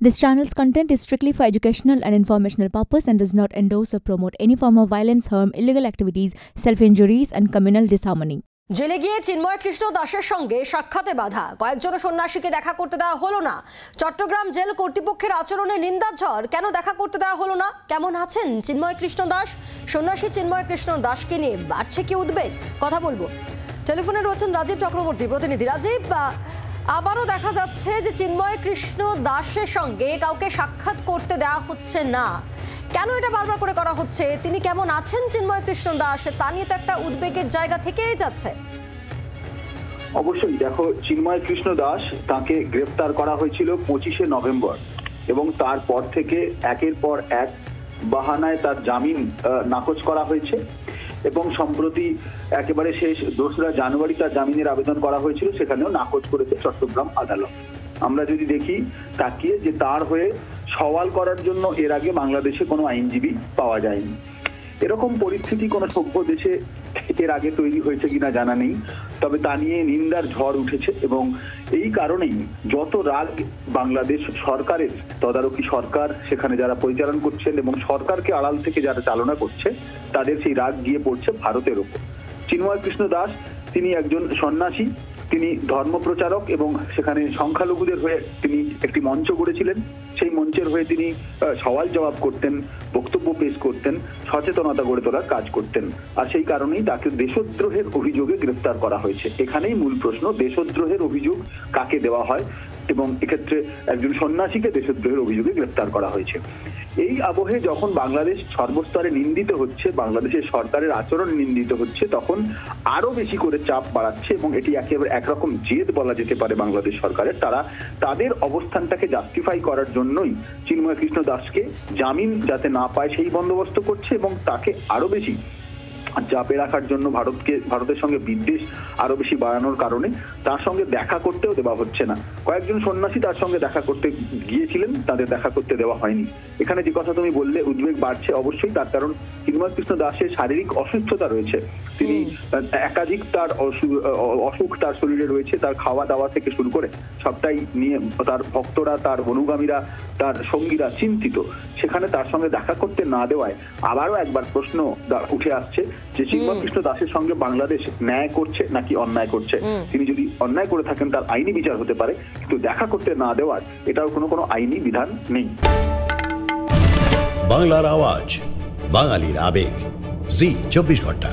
This channel's content is strictly for educational and informational purpose and does not endorse or promote any form of violence, harm, illegal activities, self-injuries and communal disharmony. জেলে গিয়ে চিন্ময় কৃষ্ণ দাসের সঙ্গে সাক্ষাতে বাধা, কয়েকজন সন্ন্যাসীকে দেখা করতে দেওয়া হলো না। চট্টগ্রাম জেল কর্তৃপক্ষের আচরণে নিন্দার ঝড়, কেন দেখা করতে দেওয়া হলো না? কেমন আছেন চিন্ময় কৃষ্ণ দাস? সন্ন্যাসী চিন্ময় কৃষ্ণ দাসকে নিয়ে বাড়ছে কি উদ্বেগ? কথা বলবো। টেলিফোনে রয়েছেন রাজীব চক্রবর্তী, প্রতিনিধি। রাজীব, আবারও দেখা যাচ্ছে যে চিন্ময় কৃষ্ণ দাসের সঙ্গে কাউকে সাক্ষাৎ করতে দেওয়া হচ্ছে না। কেন এটা বারবার করে করা হচ্ছে? তিনি কেমন আছেন চিন্ময় কৃষ্ণ দাস, তা নিয়ে তো একটা উদ্বেগের জায়গা থেকেই যাচ্ছে। অবশ্যই দেখো, চিন্ময় কৃষ্ণ দাস তাকে গ্রেফতার করা হয়েছিল 25শে নভেম্বর এবং তারপর থেকে একের পর এক বাহানায় তার জামিন নাকচ করা হয়েছে এবং সম্প্রতি একেবারে শেষ 2রা জানুয়ারি তার জামিনের আবেদন করা হয়েছিল, সেখানেও নাকচ করেছে চট্টগ্রাম আদালত। আমরা যদি দেখি তাকিয়ে যে তার হয়ে সওয়াল করার জন্য এর আগে বাংলাদেশে কোনো আইনজীবী পাওয়া যায়নি। এরকম পরিস্থিতি কোনো সভ্য দেশে এর আগে তৈরি হয়েছে কিনা জানা নেই, তবে তা নিয়ে নিন্দার ঝড় উঠেছে এবং এই কারণেই যত রাগ বাংলাদেশ সরকারের, তদারকি সরকার সেখানে যারা পরিচালন করছেন এবং সরকারকে আড়াল থেকে যারা চালনা করছে, তাদের সেই রাগ গিয়ে পড়ছে ভারতের ওপর। চিন্ময় কৃষ্ণ দাস তিনি একজন সন্ন্যাসী, তিনি ধর্মপ্রচারক এবং সেখানে সংখ্যালঘুদের হয়ে তিনি একটি মঞ্চ গড়েছিলেন। সেই মঞ্চের হয়ে তিনি সওয়াল জবাব করতেন, বক্তব্য পেশ করতেন, সচেতনতা গড়ে তোলার কাজ করতেন। আর সেই কারণেই তাকে দেশদ্রোহের অভিযোগে গ্রেফতার করা হয়েছে। এখানেই মূল প্রশ্ন, দেশদ্রোহের অভিযোগ কাকে দেওয়া হয় এবং এক্ষেত্রে একজন সন্ন্যাসীকে দেশদ্রোহের অভিযোগে গ্রেফতার করা হয়েছে। এই আবহে যখন বাংলাদেশ সর্বস্তরে নিন্দিত হচ্ছে, বাংলাদেশের সরকারের আচরণ নিন্দিত হচ্ছে, তখন আরো বেশি করে চাপ বাড়াচ্ছে এবং এটি একেবারে একরকম জেদ বলা যেতে পারে বাংলাদেশ সরকারের। তারা তাদের অবস্থানটাকে জাস্টিফাই করার জন্যই চিন্ময় কৃষ্ণ দাসকে জামিন যাতে না পায় সেই বন্দোবস্ত করছে এবং তাকে আরো বেশি চাপে রাখার জন্য ভারতের সঙ্গে বিদ্বেষ আরো বেশি বাড়ানোর কারণে তার সঙ্গে দেখা করতেও দেওয়া হচ্ছে না। কয়েকজন সন্ন্যাসী তার সঙ্গে দেখা করতে গিয়েছিলেন, তাদের দেখা করতে দেওয়া হয়নি। এখানে যে কথা তুমি বললে, উদ্বেগ বাড়ছে অবশ্যই, তার কারণ চিন্ময় কৃষ্ণ দাসের শারীরিক অসুস্থতা রয়েছে। তিনি একাধিক তার অসুখ তার শরীরে রয়েছে, তার খাওয়া দাওয়া থেকে শুরু করে সবটাই নিয়ে তার ভক্তরা, তার অনুগামীরা, তার সঙ্গীরা চিন্তিত। সেখানে তার সঙ্গে দেখা করতে না দেওয়ায় আবারও একবার প্রশ্ন উঠে আসছে যে চিন্ময় কৃষ্ণ দাসের সঙ্গে বাংলাদেশ ন্যায় করছে নাকি অন্যায় করছে। তিনি যদি অন্যায় করে থাকেন তার আইনি বিচার হতে পারে, কিন্তু দেখা করতে না দেওয়ার এটাও কোনো আইনি বিধান নেই। বাংলার আওয়াজ, বাঙালির আবেগ, জি 24 ঘন্টা।